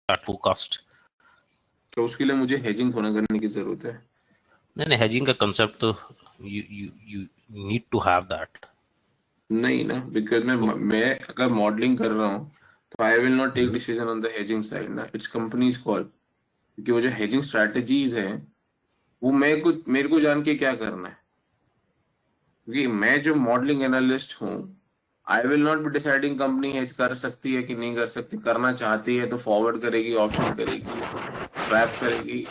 that forecast. तो उसके लिए मुझे hedging थोड़ा करने की जरूरत है. नहीं, hedging का concept तो you need to have that. नहीं ना, because मैं अगर मॉडलिंग कर रहा हूँ तो I will not take decision on the hedging side ना, इट्स कंपनीज कॉल. क्योंकि वो जो हेजिंग स्ट्रेटजीज हैं वो मेरे को जान के क्या करना है. क्योंकि मैं जो मॉडलिंग एनालिस्ट हूँ, आई will not be deciding company hedge कर सकती है कि नहीं कर सकती. करना चाहती है तो फॉरवर्ड करेगी, ऑप्शन करेगी, स्वैप करेगी.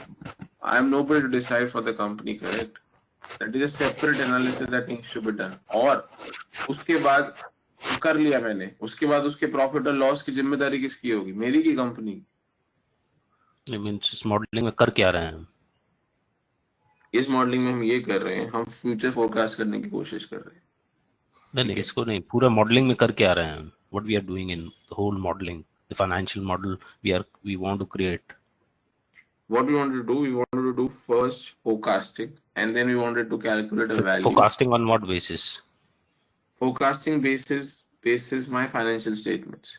I am nobody to decide for the company, correct. That is a separate analysis that needs to be done. और उसके बाद कर लिया मैंने, उसके बाद उसके प्रॉफिट और लॉस की जिम्मेदारी किसकी होगी, मेरी की कंपनी की? मीन्स इस मॉडलिंग में कर क्या रहे हैं हम? इस मॉडलिंग में हम ये कर रहे हैं, हम फ्यूचर फोरकास्ट करने की कोशिश कर रहे हैं. नहीं, इसको नहीं, पूरा मॉडलिंग में कर क्या रहे हैं हम? What we are doing in the whole modelling, the financial model we want to create. What we wanted to do first forecasting, and then we wanted to calculate a value. Forecasting on what basis? Forecasting basis my financial statements.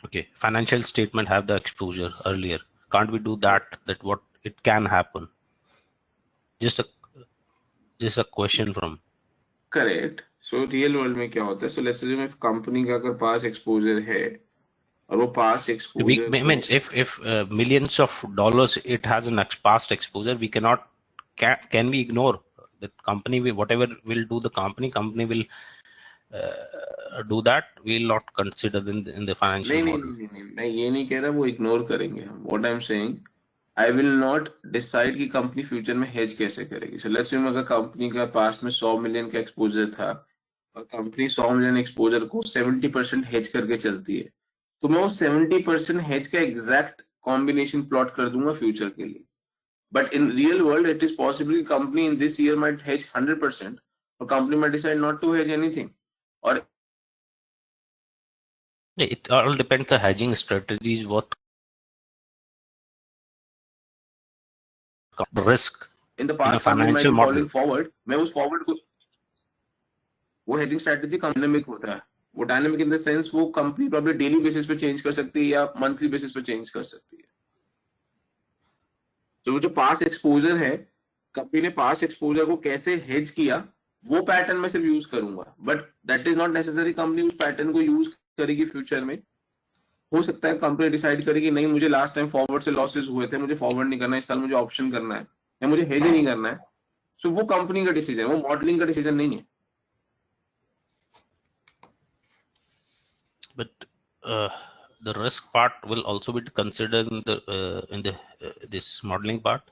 Okay, financial statement have the exposure earlier. Can't we do that what it can happen? Just a question from. Correct. So real world में क्या होता है? So let's assume if company का अगर पास exposure है और वो past exposure means if millions of dollars it has an past exposure, we can we ignore that company? Whatever will do the company will do that. We will not consider in the financial model. नहीं, मैं ये नहीं कह रहा वो ignore करेंगे. What I'm saying, I will not decide कि company future में हेज कैसे करेगी. So let's say अगर कंपनी का पास्ट में 100 मिलियन का एक्सपोजर था और कंपनी 100 मिलियन एक्सपोजर को 70% हेज करके चलती है, तो मैं वो 70% हेज का एग्जैक्ट कॉम्बिनेशन प्लॉट कर दूंगा फ्यूचर के लिए. But in real world it is possible company in this year might hedge 100% और company might decide not to hedge anything. और it all depends the hedging strategies, what risk in the past company might be falling forward. मैं उस forward को, वो hedging strategy dynamic होता है. वो dynamic in the sense वो company probably daily basis पे चेंज कर सकती है या मंथली बेसिस पे चेंज कर सकती है. तो वो जो पास एक्सपोजर है, कंपनी ने पास एक्सपोजर को कैसे हेज किया वो पैटर्न मैं सिर्फ यूज करूंगा. But that is not necessary company उस पैटर्न को यूज करेगी फ्यूचर में. हो सकता है कंपनी डिसाइड करेगी नहीं मुझे लास्ट टाइम फॉरवर्ड से लॉसेस हुए थे, मुझे फॉरवर्ड नहीं करना है, इस साल मुझे ऑप्शन करना है या मुझे हेज ही नहीं करना है. सो वो कंपनी का डिसीजन, वो मॉडलिंग का डिसीजन नहीं है. But the risk part will also be considered in the this modeling part.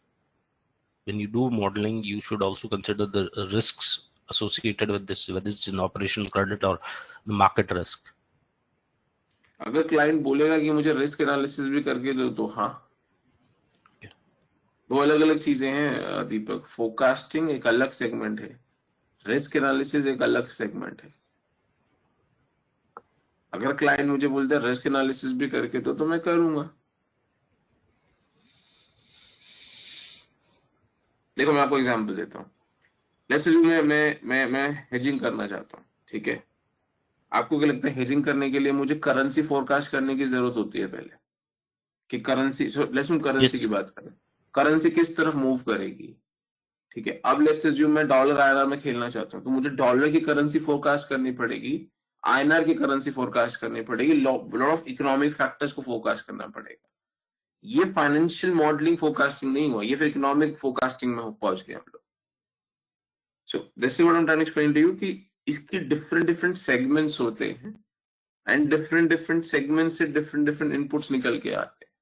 When you do modeling, you should also consider the risks associated with this, whether it's an operational credit or the market risk. अगर client बोलेगा कि मुझे risk analysis भी करके दो तो हाँ, दो अलग अलग चीजें हैं दीपक. फोरकास्टिंग एक अलग सेगमेंट है, रिस्क एनालिसिस एक अलग सेगमेंट है. अगर क्लाइंट मुझे बोलता है रिस्क एनालिसिस भी करके दो तो मैं करूंगा. देखो मैं आपको एग्जांपल देता हूँ. लेट्स से मैं हेजिंग करना चाहता हूँ, ठीक है. आपको क्या लगता है हेजिंग करने के लिए मुझे करेंसी फोरकास्ट करने की जरूरत होती है पहले कि करेंसी, लेट्स हम करेंसी की बात करें, करेंसी किस तरफ मूव करेगी, ठीक है. अब लेट्स अज्यूम मैं डॉलर आईएनआर में खेलना चाहता हूँ तो मुझे डॉलर की करेंसी फोरकास्ट करनी पड़ेगी, आईएनआर की करेंसी फोरकास्ट करनी पड़ेगी, लॉट ऑफ इकोनॉमिक फैक्टर्स को फोरकास्ट करना पड़ेगा. ये फाइनेंशियल मॉडलिंग फोरकास्टिंग नहीं हुआ, ये फिर इकोनॉमिक फोरकास्टिंग में पहुंच गए हम लोग. So this is what I am trying to explain to you कि इसके डिफरेंट सेगमेंट्स होते हैं एंड डिफरेंट सेगमेंट से डिफरेंट इनपुट्स निकल के आते हैं.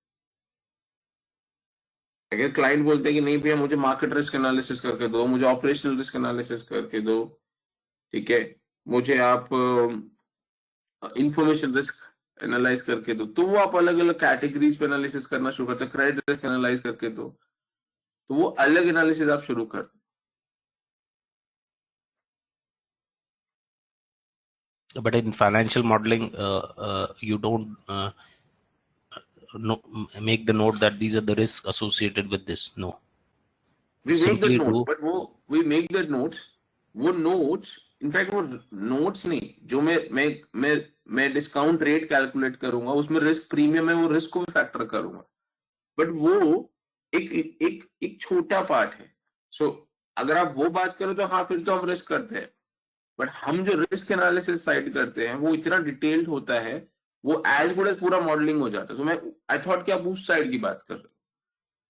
अगर क्लाइंट बोलते हैं कि नहीं भैया मुझे मार्केट रिस्क एनालिसिस करके दो, मुझे ऑपरेशनल रिस्क एनालिसिस करके दो, ठीक है, मुझे आप इंफॉर्मेशन रिस्क एनालाइज करके दो, तो वो आप अलग अलग कैटेगरीज पे एनालिसिस करना शुरू करते हैं. क्रेडिट रिस्क एनालाइज करके दो, तो वो अलग एनालिसिस आप शुरू करते हैं. But in financial modeling, you don't make the note that these are the risks associated with this. No, we make that note, but we make that note. वो notes इनफैक्ट वो नोट्स नहीं, जो मैं discount rate calculate करूंगा, उसमें risk premium है, वो risk को भी फैक्टर करूंगा, बट वो एक एक एक छोटा पार्ट है। सो अगर आप वो बात करो तो हाँ, फिर तो हम रिस्क करते हैं, बट हम जो रिस्क एनालिसिस साइड करते हैं वो इतना डिटेल्ड होता है, वो एज गुड एज पूरा मॉडलिंग हो जाता है। सो मैं आई थॉट कि आप उस साइड की बात कर रहे हो,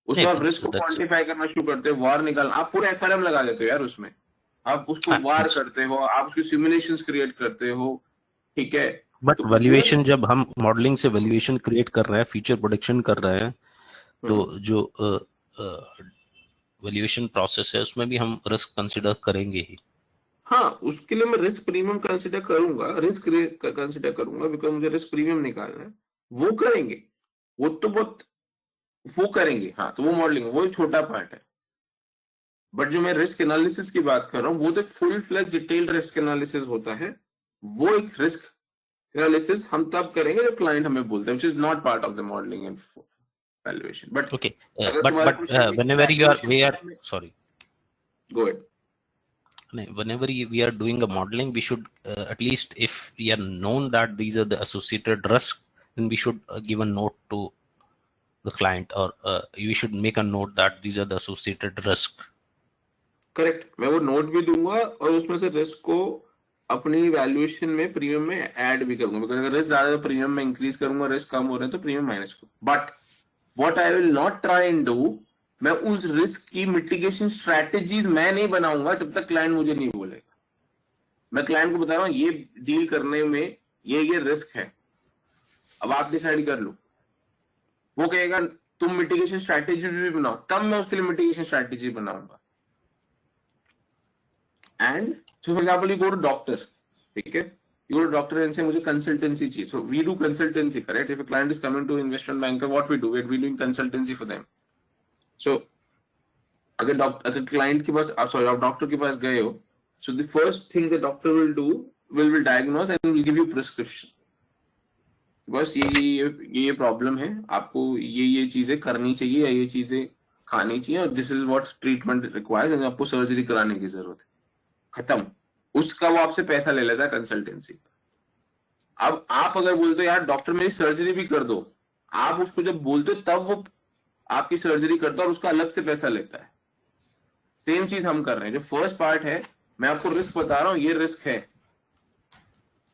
उसमें नहीं, आप रिस्क को that's क्वांटिफाई करना शुरू करते हो, वार निकाल, आप पूरा एफआरएम लगा देते हो यार उसमें, आप उसको वार करते हो, आप उसकी सिमुलेशंस क्रिएट करते हो, ठीक है। बट तो वो वैल्यूएशन, जब हम मॉडलिंग से वैल्यूएशन क्रिएट कर रहे हैं, फ्यूचर प्रोडिक्शन कर रहे हैं, तो जो वैल्यूएशन प्रोसेस है उसमें भी हम रिस्क कंसिडर करेंगे ही। हाँ, उसके लिए मैं रिस्क प्रीमियम कंसिडर करूंगा, रिस्क कंसिडर करूंगा, बिकॉज मुझे रिस्क प्रीमियम निकालना है, वो करेंगे, वो तो बहुत वो करेंगे, हाँ, तो वो मॉडलिंग, वो एक छोटा पार्ट है। बट जो मैं रिस्क एनालिसिस की बात कर रहा हूँ, वो तो full flash detailed risk analysis होता है। वो एक रिस्क एनालिसिस हम तब करेंगे जब क्लाइंट हमें बोलते हैं, which is not part of the modelling and valuation. But Okay, अगर but तुम्हारा क्वेश्चन whenever वैल्यूएशन we पे are sorry, go ahead. whenever we are doing a modeling, we should at least, if we are known that these are the associated risks, then we should give a note to the client, or we should make a note that these are the associated risks. Correct, मैं वो note भी दूंगा और उसमें से risk को अपनी valuation में प्रीमियम में ऐड भी करूंगा, बिकॉज अगर रिस्क ज्यादा प्रीमियम में इंक्रीज करूंगा, रिस्क कम हो रहे हैं तो प्रीमियम माइनस करूंगा। But what I will not try and do, मैं उस रिस्क की मिटिगेशन स्ट्रैटेजीज मैं नहीं बनाऊंगा जब तक क्लाइंट मुझे नहीं बोलेगा। मैं क्लाइंट को बता रहा हूँ ये डील करने में ये रिस्क है, अब आप डिसाइड कर लो। वो कहेगा तुम मिटिगेशन स्ट्रैटेजी भी बनाओ, तब मैं उसके लिए मिटिगेशन स्ट्रैटेजी बनाऊंगा। And so for example you go to doctor, ठीक है, you go to doctor and say मुझे कंसल्टेंसी चाहिए, so we do consultancy, correct. If a client is coming to investment banker, what we do, we doing consultancy for them. So अगर client के पास, sorry, आप doctor के पास गए हो, so the first thing the doctor will do, will diagnose and will give you prescription, बस ये problem है, आपको ये चीजें करनी चाहिए या ये चीजें खानी चाहिए, और this is what treatment requires, and आपको सर्जरी कराने की जरूरत है, खत्म। उसका वो आपसे पैसा ले लेता है कंसल्टेंसी। अब आप अगर बोलते हो यार डॉक्टर मेरी सर्जरी भी कर दो, आप उसको जब बोलते हो तब वो आपकी सर्जरी करता है और उसका अलग से पैसा लेता है। सेम चीज हम कर रहे हैं। जो फर्स्ट पार्ट है, मैं आपको रिस्क बता रहा हूँ, ये रिस्क है,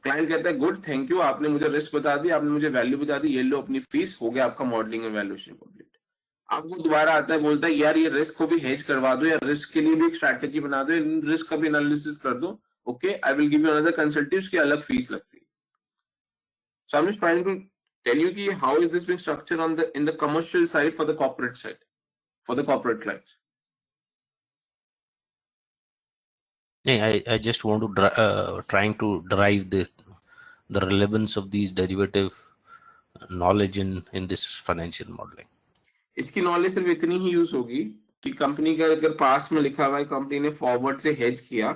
क्लाइंट कहता है गुड, थैंक यू, आपने मुझे रिस्क बता दी, आपने मुझे वैल्यू बता दी, ये लो अपनी फीस, हो गया आपका मॉडलिंग एंड वैल्यूएशन कंप्लीट। अब वो दोबारा आता है, बोलता है यार ये रिस्क को भी हेज करवा दो, या रिस्क के लिए भी एक स्ट्रैटेजी बना दो, रिस्क का भी एनालिसिस कर दो, okay, I will give you another consultant, उसकी अलग फीस लगती है। So I am just trying to tell you कि how is this being structured on the in the commercial side for the corporate side, for the corporate clients. I just want to trying to derive the relevance of these derivative knowledge in this financial modeling. इसकी knowledge सिर्फ इतनी ही use होगी कि company का अगर पास में लिखा हुआ है कंपनी ने फॉरवर्ड से हेज किया,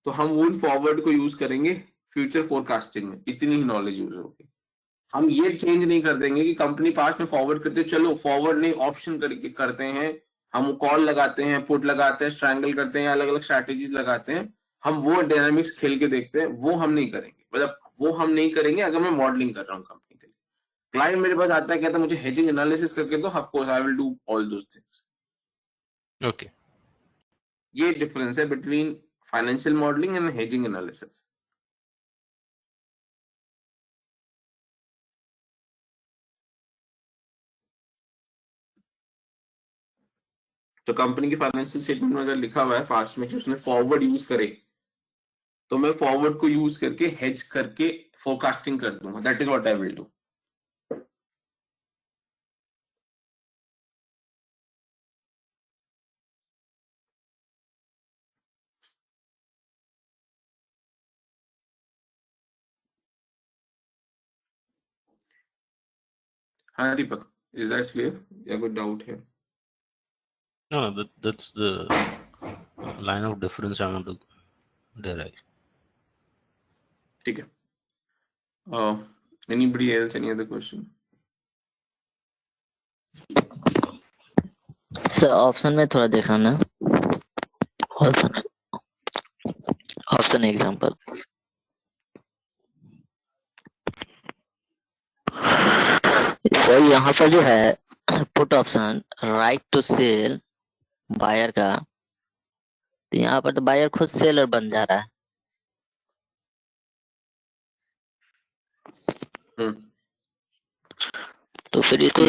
तो हम वो फॉरवर्ड को यूज करेंगे फ्यूचर फोरकास्टिंग में, इतनी ही नॉलेज यूज होगी। हम ये चेंज नहीं कर देंगे कि कंपनी पास में फॉरवर्ड करते, चलो फॉरवर्ड नहीं ऑप्शन करते हैं, हम कॉल लगाते हैं, पुट लगाते हैं, स्ट्रैंगल करते हैं, अलग अलग स्ट्रैटेजीज लगाते हैं, हम वो डायनामिक्स खेल के देखते हैं, वो हम नहीं करेंगे। मतलब वो हम नहीं करेंगे अगर मैं मॉडलिंग कर रहा हूँ कंपनी के लिए। क्लाइंट मेरे पास आता है, कहता है मुझे हेजिंग एनालिसिस करके दो, of course I will do all those things. Okay. ये डिफरेंस है between financial modelling and hedging analysis. तो कंपनी की फाइनेंशियल स्टेटमेंट में अगर लिखा हुआ है फास्ट में कि उसने फॉरवर्ड यूज करे, तो मैं फॉरवर्ड को यूज करके हेज करके फोरकास्टिंग कर दूंगा, that is what I will do. हाँ दीपक, इज दैट क्लियर या कोई डाउट है? No, that's the line of difference I want to derive. ठीक है। Anybody else, any other question? Sir option में थोड़ा देखा ना, ऑप्शन एग्जांपल। सर यहाँ पर जो है put option right to sell buyer का, तो यहाँ पर तो बायर खुद सेलर बन जा रहा है। तो फिर ये तो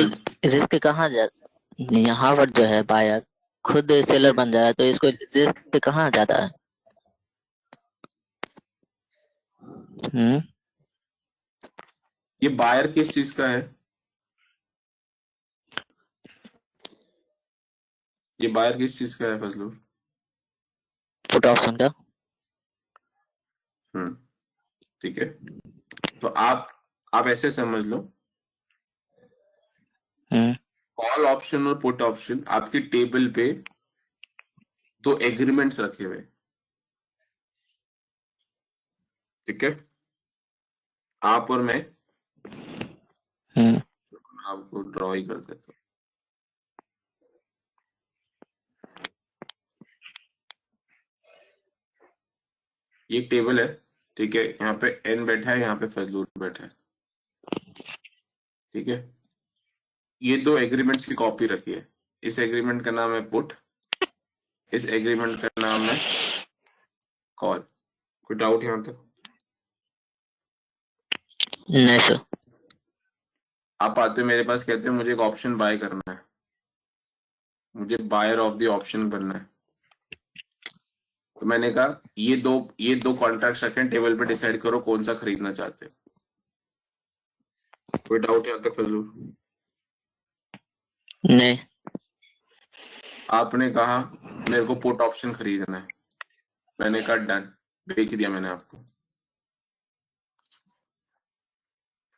रिस्क कहाँ जा, यहाँ पर जो है बायर खुद सेलर बन जा रहा है, तो इसको रिस्क कहाँ जाता है? ये बायर किस चीज का है? ये बायर किस चीज का है फजलू? पुट ऑप्शन का। ठीक है, तो आप ऐसे समझ लो, कॉल ऑप्शन और पुट ऑप्शन आपकी टेबल पे दो एग्रीमेंट्स रखे हुए, ठीक है, आप और मैं आपको ड्रॉ ही कर देता हूँ। ये एक टेबल है, ठीक है, यहाँ पे एन बैठा है, यहाँ पे फजलूर बैठा है, ठीक है। ये दो एग्रीमेंट्स की कॉपी रखी है, इस एग्रीमेंट का नाम है पुट, इस एग्रीमेंट का नाम है कॉल। कोई डाउट यहाँ तक? नहीं सर। आप आते हो मेरे पास, कहते हैं मुझे एक ऑप्शन बाय करना है, मुझे बायर ऑफ द ऑप्शन बनना है, तो मैंने कहा ये दो कॉन्ट्रैक्ट रखे हैं टेबल पे, डिसाइड करो कौन सा खरीदना चाहते हो। कोई डाउट यहाँ तक फजलूर? नहीं। आपने कहा मेरे को पुट ऑप्शन खरीदना है, मैंने कहा डन, बेच दिया मैंने आपको।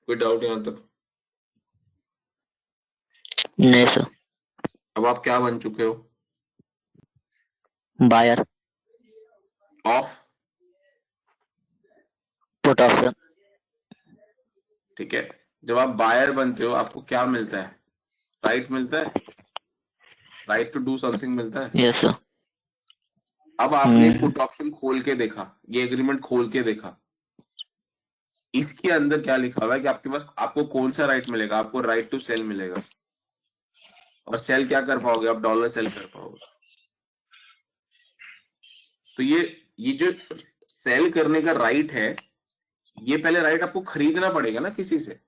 कोई डाउट यहाँ तक? नहीं सर। अब आप क्या बन चुके हो? Buyer of put option. ठीक है, जब आप बायर बनते हो आपको क्या मिलता है? राइट मिलता है, राइट टू डू समथिंग मिलता है। Yes sir. अब आपने पुट ऑप्शन खोल के देखा, ये एग्रीमेंट खोल के देखा, इसके अंदर क्या लिखा हुआ है कि आपके पास आपको कौन सा राइट मिलेगा? आपको राइट टू सेल मिलेगा, और सेल क्या कर पाओगे आप? डॉलर सेल कर पाओगे। तो ये जो सेल करने का राइट है, ये पहले राइट आपको खरीदना पड़ेगा ना किसी से।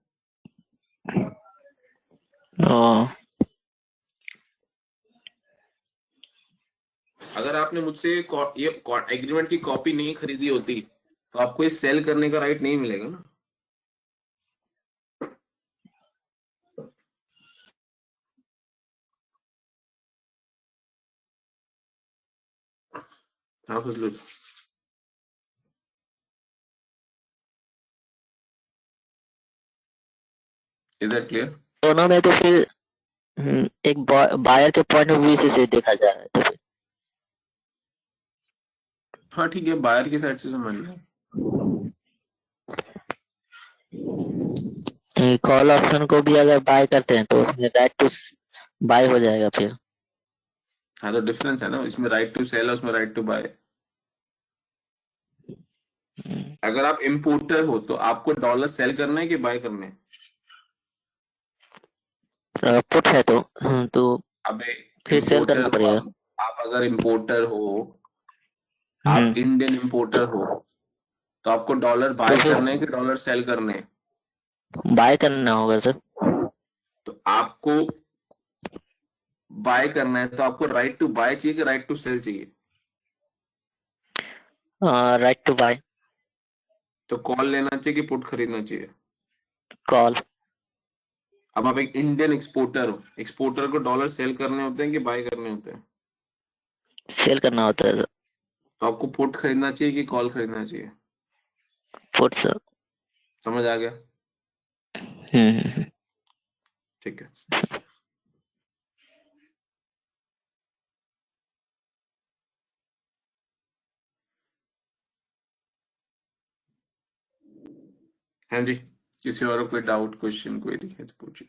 अगर आपने मुझसे ये एग्रीमेंट की कॉपी नहीं खरीदी होती तो आपको ये सेल करने का राइट नहीं मिलेगा ना। हाँ फजलू, इज दैट क्लियर? दोनों में तो फिर एक बायर के पॉइंट ऑफ व्यू से देखा जा रहा है, तो फिर हाँ ठीक है, बायर की साइड से समझ लो। कॉल ऑप्शन को भी अगर बाय करते हैं तो उसमें राइट टू बाय हो जाएगा फिर। हाँ तो डिफरेंस है ना, इसमें राइट टू सेल है, उसमें राइट टू बाय। अगर आप इंपोर्टर हो तो आपको डॉलर सेल करना है कि बाय करना है? पुट है तो अबे फिर सेल इंपोर्टर करना हो पड़ेगा। आप अगर इंपोर्टर हो, आप इंडियन इंपोर्टर हो, तो आपको डॉलर तो बाय फिर करने हैं कि डॉलर सेल करने हैं? बाय करना होगा सर। तो आपको बाय करना है तो आपको राइट टू बाय चाहिए कि राइट टू सेल चाहिए? Right to buy. तो कॉल लेना चाहिए कि पुट खरीदना चाहिए? कॉल। अब आप एक इंडियन एक्सपोर्टर हो, एक्सपोर्टर को डॉलर सेल करने होते हैं कि बाय करने होते हैं? सेल करना होता है सर। तो आपको पुट खरीदना चाहिए कि कॉल खरीदना चाहिए? Put sir. समझ आ गया? हम्म। ठीक है। हाँ जी, किसी और को कोई डाउट, क्वेश्चन, कोई दिखे तो पूछिए।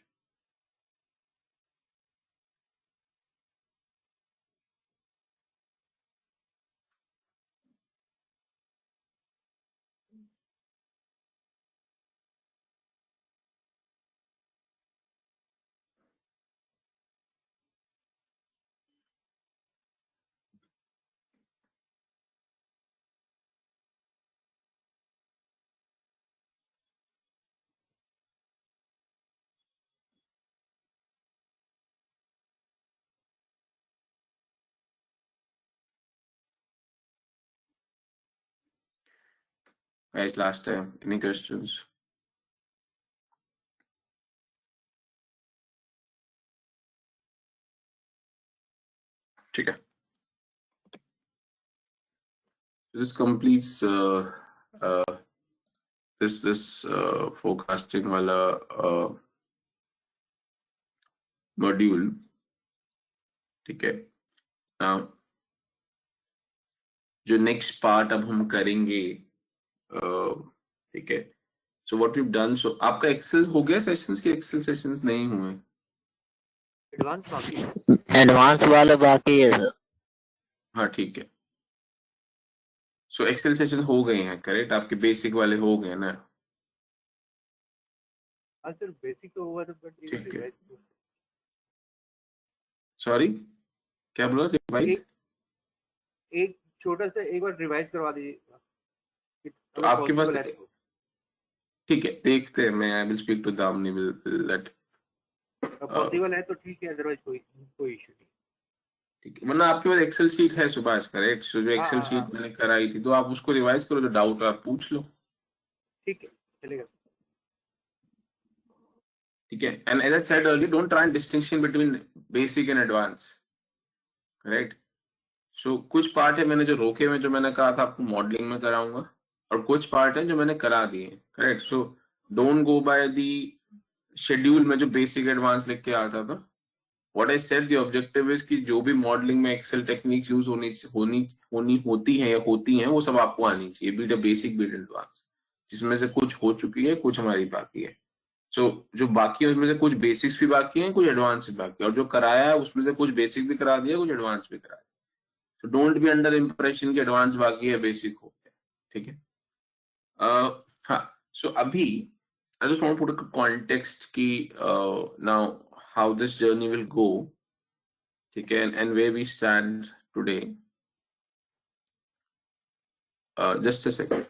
guys last time? Any questions? ठीक है. This completes this forecasting वाला module. ठीक है. Now जो next part अब हम करेंगे, ठीक है. So what we've done, so आपका एक्सेल हो गया सेशंस की एक्सेल सेशंस नहीं हुए? एडवांस वाले बाकी है सर. हाँ ठीक है. सो एक्सेल सेशन हो गए हैं, करेक्ट? आपके बेसिक वाले हो गए ना? हाँ सर, बेसिक तो हुआ था बट ठीक है. सॉरी क्या बोला? रिवाइज? एक छोटा सा एक बार रिवाइज करवा दीजिए तो आपके पास ठीक है, देखते हैं. मैं I will speak to Damini, will late possible है तो ठीक है, अदरवाइज कोई इशू नहीं. ठीक है. वरना आपके पास एक्सेल शीट है सुभाष, करेक्ट? सो जो एक्सेल हाँ. शीट मैंने कराई थी, तो आप उसको रिवाइज करो, जो डाउट आप पूछ लो. ठीक है, चलेगा. ठीक है. And as I said earlier, don't try distinction between basic and advance, correct? So कुछ पार्ट है मैंने जो रोके हुए, जो मैंने कहा था आपको मॉडलिंग में कराऊंगा, और कुछ पार्ट है जो मैंने करा दिए, correct? So don't go by the schedule में जो बेसिक एडवांस लिख के आता था. What I said the objective is कि जो भी मॉडलिंग में एक्सेल टेक्निक्स यूज होती हैं या होती हैं, वो सब आपको आनी चाहिए, बीट बेसिक बीट एडवांस, जिसमें से कुछ हो चुकी है, कुछ हमारी बाकी है. सो जो बाकी है उसमें से कुछ बेसिक्स भी बाकी हैं, कुछ एडवांस भी बाकी है, और जो कराया है उसमें से कुछ बेसिक भी करा दिया, कुछ एडवांस भी करा दिया. So don't be under impression कि एडवांस बाकी है, बेसिक हो गया. ठीक है. हाँ. So अभी I just want to put a context कि now how this journey will go. ठीक है. And where we stand today. Just a second.